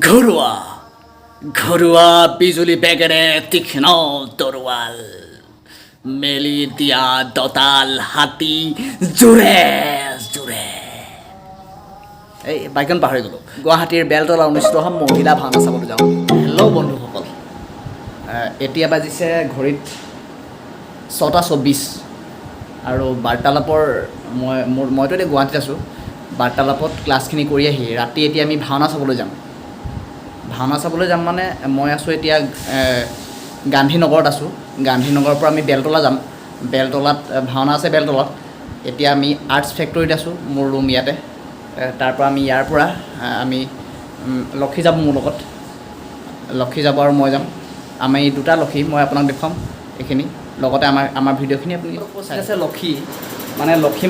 ঘৰুৱা ঘৰুৱা বিজুলী বেগেৰে তীক্ষ্ণ তৰোৱাল মেলি দিয়া দঁতাল হাতী জোৰে জোৰে। এই বাইকখন পাহৰি গ'লোঁ। গুৱাহাটীৰ বেলতলা অনুষ্ঠিত হোৱা মহিলা ভাওনা চাবলৈ যাওঁ। হেল্ল' বন্ধুসকল, এতিয়া বাজিছে ঘড়ীত 6:24 আৰু বাৰ্তালাপৰ মইতো এতিয়া গুৱাহাটীত আছোঁ। বাৰ্তালাপত ক্লাছখিনি কৰি আহি ৰাতি এতিয়া আমি ভাওনা চাবলৈ যাম। ভাওনা চাবলৈ যাম মানে মই আছোঁ এতিয়া গান্ধী নগৰত আছোঁ। গান্ধী নগৰৰ পৰা আমি বেলতলা যাম। বেলতলাত ভাওনা আছে বেলতলাত। এতিয়া আমি আৰ্টছ ফেক্টৰীত আছোঁ, মোৰ ৰুম ইয়াতে। তাৰ পৰা আমি ইয়াৰ পৰা আমি লক্ষী যাব মোৰ লগত। লক্ষী যাব আৰু মই যাম। আমি দুটা লক্ষী, মই আপোনাক দেখুৱাম এইখিনি। লগতে আমাৰ ভিডিঅ'খিনি আপুনি চাই আছে। লক্ষী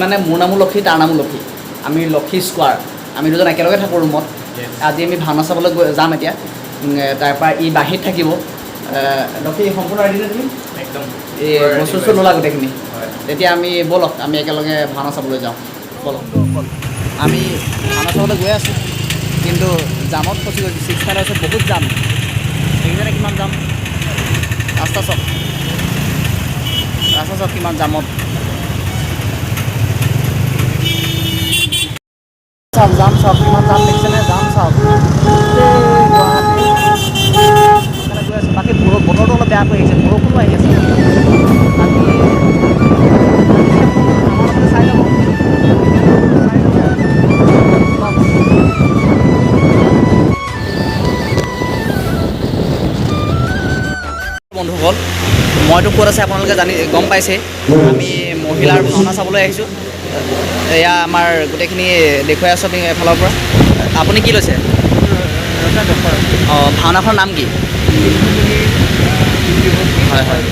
মানে মোৰ নামো লক্ষী, তাৰ নামো লক্ষী। আমি লক্ষী স্কোৱাৰ, আমি দুজন একেলগে থাকোঁ ৰুমত। আজি আমি ভাওনা চাবলৈ যাম এতিয়া। তাৰপৰা ই বাঁহীত থাকিব। লক্ষী সম্পূৰ্ণ ৰেডি নে তুমি? একদম। এই বস্তু ল'লা গোটেইখিনি। তেতিয়া আমি ব'লক আমি একেলগে ভাওনা চাবলৈ যাওঁ। ব'লক আমি ভাওনা চাবলৈ গৈ আছোঁ, কিন্তু জামত ফচি গৈছোঁ। 6 মাইল হৈছে, বহুত জাম। সেইকাৰণে কিমান জাম, ৰাস্তা চাওক কিমান জামত। জাম চাওক কিমান জাম দেখিছেনে? জাম চাওক গুৱাহাটী গৈ আছে। বাকী বতৰটো অলপ বেয়া কৰি আহিছে, বৰষুণো আহি আছে। চাই ল'ব বন্ধুসকল, মইতো ক'ত আছে আপোনালোকে গম পাইছে। আমি মহিলাৰ ভাওনা চাবলৈ আহিছোঁ। এয়া আমাৰ গোটেইখিনি দেখুৱাই আছোঁ আমি এফালৰ পৰা। আপুনি কি লৈছে? অঁ, ভাওনাখনৰ নাম কি? হয় হয়,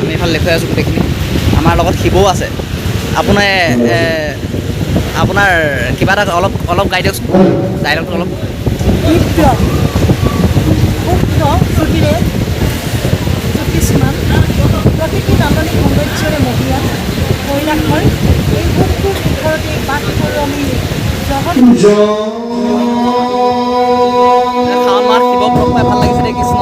আমি এইফালে দেখুৱাই আছোঁ গোটেইখিনি। আমাৰ লগত শিৱও আছে। আপোনাৰ কিবা এটা অলপ গাই দিয়কচোন, ডাইলগটো অলপ। কিছুমান প্ৰকৃতি নান্দনিক সৌন্দৰ্যৰে মহিলা কৈলাশৰ এই বুকুৰ ওপৰতে বাস কৰোঁ আমি জগত। আমাৰ শিৱ ভক্ত ভাল লাগিছে দেই, কৃষ্ণ।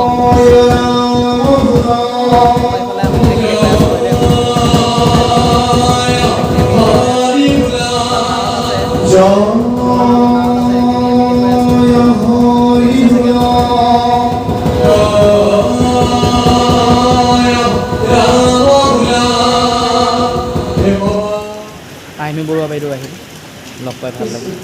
আহিমি বৰুৱা বাইদেউ আহিল, লগ পাই ভাল লাগিল।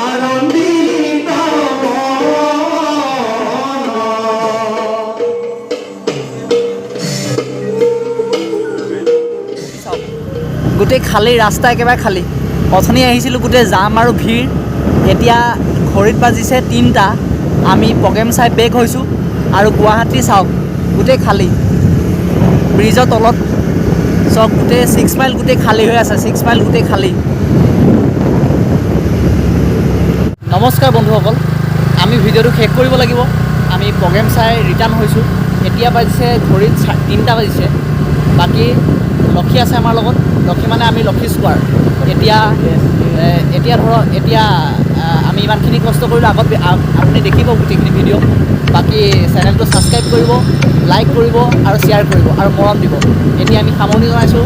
আনন্দিনী গোটেই খালী ৰাস্তা একেবাৰে খালী অথনি আহিছিলোঁ গোটেই জাম আৰু ভিৰ এতিয়া ঘড়ীত বাজিছে 3টা আমি প্ৰগ্ৰেম চাই বেক হৈছোঁ আৰু গুৱাহাটী চাওক গোটেই খালী ব্ৰিজৰ তলত চব গোটেই 6 মাইল গোটেই খালী হৈ আছে 6 মাইল গোটেই খালী নমস্কাৰ বন্ধুসকল আমি ভিডিঅ'টো শেষ কৰিব লাগিব আমি প্ৰগ্ৰেম চাই ৰিটাৰ্ণ হৈছোঁ এতিয়া বাজিছে ঘড়ীত 3টা বাজিছে বাকী লক্ষী আছে আমাৰ লগত লক্ষী মানে আমি লক্ষী স্কোৱাৰ এতিয়া ধৰক এতিয়া আমি ইমানখিনি কষ্ট কৰিলোঁ আগত আপুনি দেখিব গোটেইখিনি ভিডিঅ' বাকী চেনেলটো ছাবস্ক্ৰাইব কৰিব লাইক কৰিব আৰু শ্বেয়াৰ কৰিব আৰু মৰম দিব এতিয়া আমি সামৰণি জনাইছোঁ